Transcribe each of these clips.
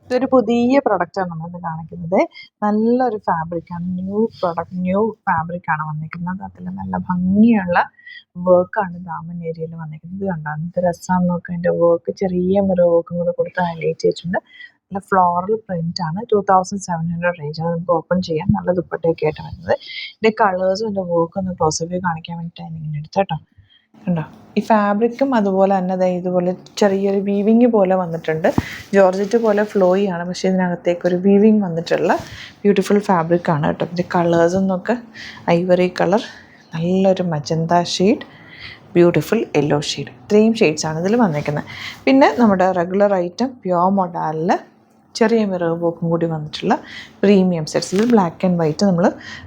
ഇതൊരു പുതിയ പ്രൊഡക്റ്റാണ് നമ്മളിത് കാണിക്കുന്നത്. നല്ലൊരു ഫാബ്രിക്കാണ്, ന്യൂ ഫാബ്രിക്കാണ് വന്നിരിക്കുന്നത്. അതിൽ നല്ല ഭംഗിയുള്ള വർക്കാണ് ദാമൻ ഏരിയയിൽ വന്നിരിക്കുന്നത്. ഇത് കണ്ടോ എന്ത് രസമാണെന്ന് നോക്കുക. അതിൻ്റെ വർക്ക് ചെറിയ മിറർ വർക്കും കൂടെ കൊടുത്ത് ഹൈലൈറ്റ് ചെയ്തിട്ടുണ്ട്. നല്ല ഫ്ലോറൽ പ്രിന്റ് ആണ്. 2700 റേഞ്ച്. അത് നമുക്ക് ഓപ്പൺ ചെയ്യാം. നല്ല ദുപ്പട്ടയൊക്കെ ആയിട്ട് വരുന്നത്. ഇതിൻ്റെ കളേഴ്സും ഇതിൻ്റെ വർക്കും ഒന്ന് ക്ലോസപ്പ് കാണിക്കാൻ വേണ്ടിയിട്ടാണ് ഇങ്ങനെ എടുത്തത് കേട്ടോ. കണ്ടോ ഈ ഫാബ്രിക്കും അതുപോലെ തന്നെ ഇതുപോലെ ചെറിയൊരു വീവിങ് പോലെ വന്നിട്ടുണ്ട്. ജോർജറ്റ് പോലെ ഫ്ലോയി ആണ്, പക്ഷേ ഇതിനകത്തേക്ക് ഒരു വീവിങ് വന്നിട്ടുള്ള ബ്യൂട്ടിഫുൾ ഫാബ്രിക്കാണ് കേട്ടോ. ഇതിൻ്റെ കളേഴ്സ് എന്നൊക്കെ ഐവറി കളർ, നല്ലൊരു magenta shade, beautiful yellow shade, ഇത്രയും ഷെയ്ഡ്സാണ് ഇതിൽ വന്നിരിക്കുന്നത്. പിന്നെ നമ്മുടെ റെഗുലർ ഐറ്റം പ്യോർ മൊഡാലിൽ ചെറിയ മിറർ വർക്കും കൂടി വന്നിട്ടുള്ള പ്രീമിയം സെറ്റ്സിൽ ബ്ലാക്ക് ആൻഡ് വൈറ്റ് നമ്മൾ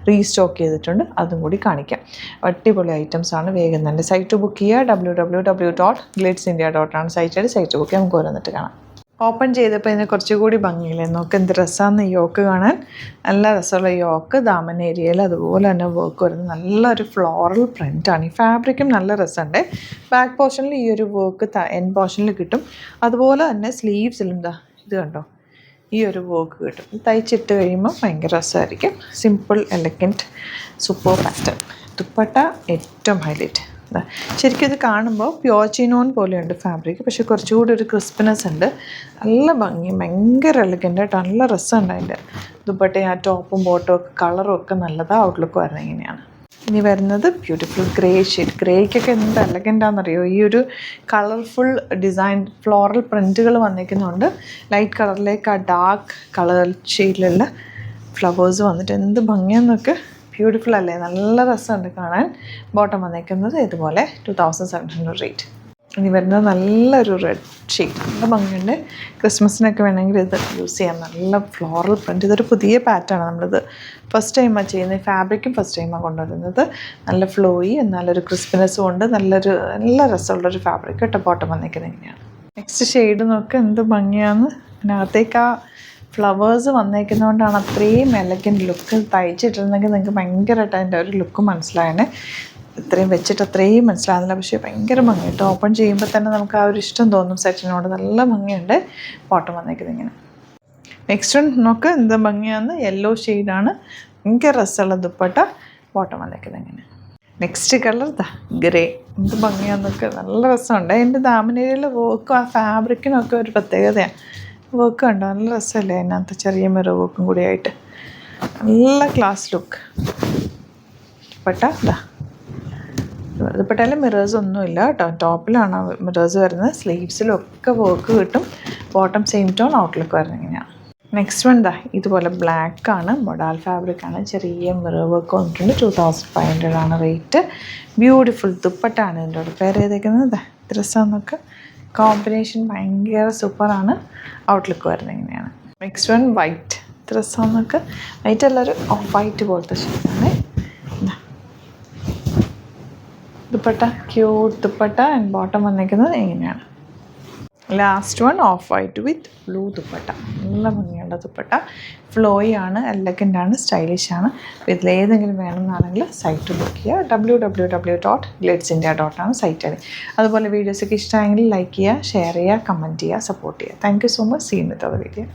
റീസ്റ്റോക്ക് ചെയ്തിട്ടുണ്ട്. അതും കൂടി കാണിക്കാം. അടിപൊളി ഐറ്റംസ് ആണ്. വേഗം തന്നെ സൈറ്റ് ബുക്ക് ചെയ്യുക. www.glitzindia.com സൈറ്റ് ബുക്ക് ചെയ്യാം. നമുക്ക് ഓരോന്നിട്ട് കാണാം. ഓപ്പൺ ചെയ്തപ്പോൾ ഇതിനെ കുറച്ചുകൂടി ഭംഗിയില്ലേ നോക്ക്. എന്ത് രസമാണ് യോക്ക് കാണാൻ. നല്ല രസമുള്ള യോക്ക്, ദാമൻ ഏരിയയിൽ അതുപോലെ തന്നെ വർക്ക് വരുന്നത്. നല്ലൊരു ഫ്ലോറൽ പ്രിൻ്റാണ്. ഈ ഫാബ്രിക്കും നല്ല രസമുണ്ട്. ബാക്ക് പോർഷനിൽ ഈ ഒരു വർക്ക് എൻ പോർഷനിൽ കിട്ടും. അതുപോലെ തന്നെ സ്ലീവ്സിലും ഇത് കണ്ടോ ഈ ഒരു വർക്ക് കിട്ടും. തയ്ച്ചിട്ട് കഴിയുമ്പോൾ ഭയങ്കര രസമായിരിക്കും. Simple elegant super pattern. Dupatta ഏറ്റവും ഹൈലൈറ്റ്. ശരിക്കും ഇത് കാണുമ്പോൾ പ്യോർ ചിനോൺ പോലെയുണ്ട് ഫാബ്രിക്, പക്ഷേ കുറച്ചുകൂടി ഒരു ക്രിസ്പിനെസ് ഉണ്ട്. നല്ല ഭംഗി, ഭയങ്കര എലഗൻ്റ് ആയിട്ട് നല്ല രസമുണ്ട് അതിൻ്റെ ദുപ്പട്ടയും. ആ ടോപ്പും ബോട്ടും ഒക്കെ കളറും ഒക്കെ നല്ലതാണ്. ഔട്ട്ലുക്ക് വരുന്നത് ഇങ്ങനെയാണ്. ഇനി വരുന്നത് ബ്യൂട്ടിഫുൾ ഗ്രേ ഷെയ്ഡ്. ഗ്രേക്കൊക്കെ എന്ത് എലഗൻ്റാണെന്നറിയോ. ഈ ഒരു കളർഫുൾ ഡിസൈൻ ഫ്ലോറൽ പ്രിൻറ്റുകൾ വന്നിരിക്കുന്നുണ്ട്. ലൈറ്റ് കളറിലേക്ക് ആ ഡാർക്ക് കളർ ഷെയ്ഡിലുള്ള ഫ്ലവേഴ്സ് വന്നിട്ട് എന്ത് ഭംഗിയാന്നൊക്കെ. ബ്യൂട്ടിഫുൾ അല്ലേ, നല്ല രസമുണ്ട് കാണാൻ. ബോട്ടം വന്നിരിക്കുന്നത് ഇതുപോലെ 2700 റേറ്റ്. ഇനി വരുന്നത് നല്ലൊരു റെഡ് ഷെയ്ഡ്, നല്ല ഭംഗിയുണ്ട്. ക്രിസ്മസിനൊക്കെ വേണമെങ്കിൽ ഇത് യൂസ് ചെയ്യാം. നല്ല ഫ്ലോറൽ പ്രിൻറ്റ്. ഇതൊരു പുതിയ പാറ്റേൺ. നമ്മളിത് ഫസ്റ്റ് ടൈമാണ് ചെയ്യുന്നത്. ഫാബ്രിക്കും ഫസ്റ്റ് ടൈമാണ് കൊണ്ടുവരുന്നത്. നല്ല ഫ്ലോയി എന്നാലൊരു ക്രിസ്പിനെസ്സും ഉണ്ട്. നല്ല രസമുള്ളൊരു ഫാബ്രിക് കേട്ടോ. ബോട്ടം വന്നിരിക്കുന്നത് ഇങ്ങനെയാണ്. നെക്സ്റ്റ് ഷെയ്ഡ് നോക്കുക എന്ത് ഭംഗിയാണ്. അതിനകത്തേക്ക് ആ ഫ്ലവേഴ്സ് വന്നേക്കുന്നതുകൊണ്ടാണ് അത്രയും എലഗൻറ്റ് ലുക്ക്. തയ്ച്ചിട്ടിരുന്നെങ്കിൽ നിങ്ങൾക്ക് ഭയങ്കരമായിട്ട് അതിൻ്റെ ഒരു ലുക്ക് മനസ്സിലായേ. ഇത്രയും വെച്ചിട്ട് അത്രയും മനസ്സിലാകുന്നില്ല, പക്ഷേ ഭയങ്കര ഭംഗിയുണ്ട്. ഓപ്പൺ ചെയ്യുമ്പോൾ തന്നെ നമുക്ക് ആ ഒരു ഇഷ്ടം തോന്നും സെറ്റിനോട്. നല്ല ഭംഗിയുണ്ട്. ബോട്ടം വന്നേക്കുന്നത് ഇങ്ങനെ. നെക്സ്റ്റ് വൺ നോക്ക് എന്ത് ഭംഗിയാന്ന്. യെല്ലോ ഷെയ്ഡാണ്. ഭയങ്കര രസമുള്ള ദുപ്പട്ട. ബോട്ടം വന്നേക്കുന്നത് ഇങ്ങനെ. Next colour grey. എന്ത് ഭംഗിയാന്നൊക്കെ. നല്ല രസമുണ്ട്. അതിൻ്റെ ദാമനേരിയിൽ വർക്കും ആ ഫാബ്രിക്കിനൊക്കെ ഒരു പ്രത്യേകതയാണ്. വർക്ക് കണ്ടോ നല്ല രസമല്ലേ. അതിനകത്ത് ചെറിയ മിറർ വർക്കും കൂടി ആയിട്ട് നല്ല ക്ലാസ് ലുക്ക്. ദുപ്പട്ട ദുപ്പട്ടയിൽ മിറേഴ്സ് ഒന്നുമില്ല കേട്ടോ. ടോപ്പിലാണ് മിറേഴ്സ് വരുന്നത്. സ്ലീവ്സിലൊക്കെ വർക്ക് കിട്ടും. ബോട്ടം സെയിം ടോൺ, ഔട്ട്ലുക്ക് വരുന്നത് ഇങ്ങനെയാണ്. നെക്സ്റ്റ് വൺ ഇതുപോലെ ബ്ലാക്കാണ്. മൊഡാൽ ഫാബ്രിക്കാണ്. ചെറിയ മിറർ വർക്ക് വന്നിട്ടുണ്ട്. 2500 ആണ് റേറ്റ്. ബ്യൂട്ടിഫുൾ ദുപ്പട്ടാണ് ഇതിൻ്റെ കൂടെ പെയർ ചെയ്തേക്കുന്നത്. രസമെന്നൊക്കെ കോമ്പിനേഷൻ ഭയങ്കര സൂപ്പറാണ്. ഔട്ട്ലുക്ക് വരുന്നത് ഇങ്ങനെയാണ്. Next one white. രസമെന്നൊക്കെ വൈറ്റ് എല്ലാവരും ഓഫ് വൈറ്റ് പോലത്തെ ഷെയ്ഡാണ്. Dupatta cute dupatta. And bottom വന്നിരിക്കുന്നത് ഇങ്ങനെയാണ്. Last one off white with blue dupatta. നല്ല ഭംഗിയുള്ള ദുപ്പട്ട. ഫ്ലോയി ആണ്, എലഗൻ്റാണ്, സ്റ്റൈലിഷാണ്. അപ്പോൾ ഇതിലേതെങ്കിലും വേണമെന്നാണെങ്കിൽ സൈറ്റ് ബുക്ക് ചെയ്യുക. www.glitzindia.com site. അതുപോലെ വീഡിയോസൊക്കെ ഇഷ്ടമായെങ്കിൽ ലൈക്ക് ചെയ്യുക, ഷെയർ ചെയ്യുക, കമൻറ്റ് ചെയ്യുക, സപ്പോർട്ട് ചെയ്യുക. Thank you so much. See you with our video.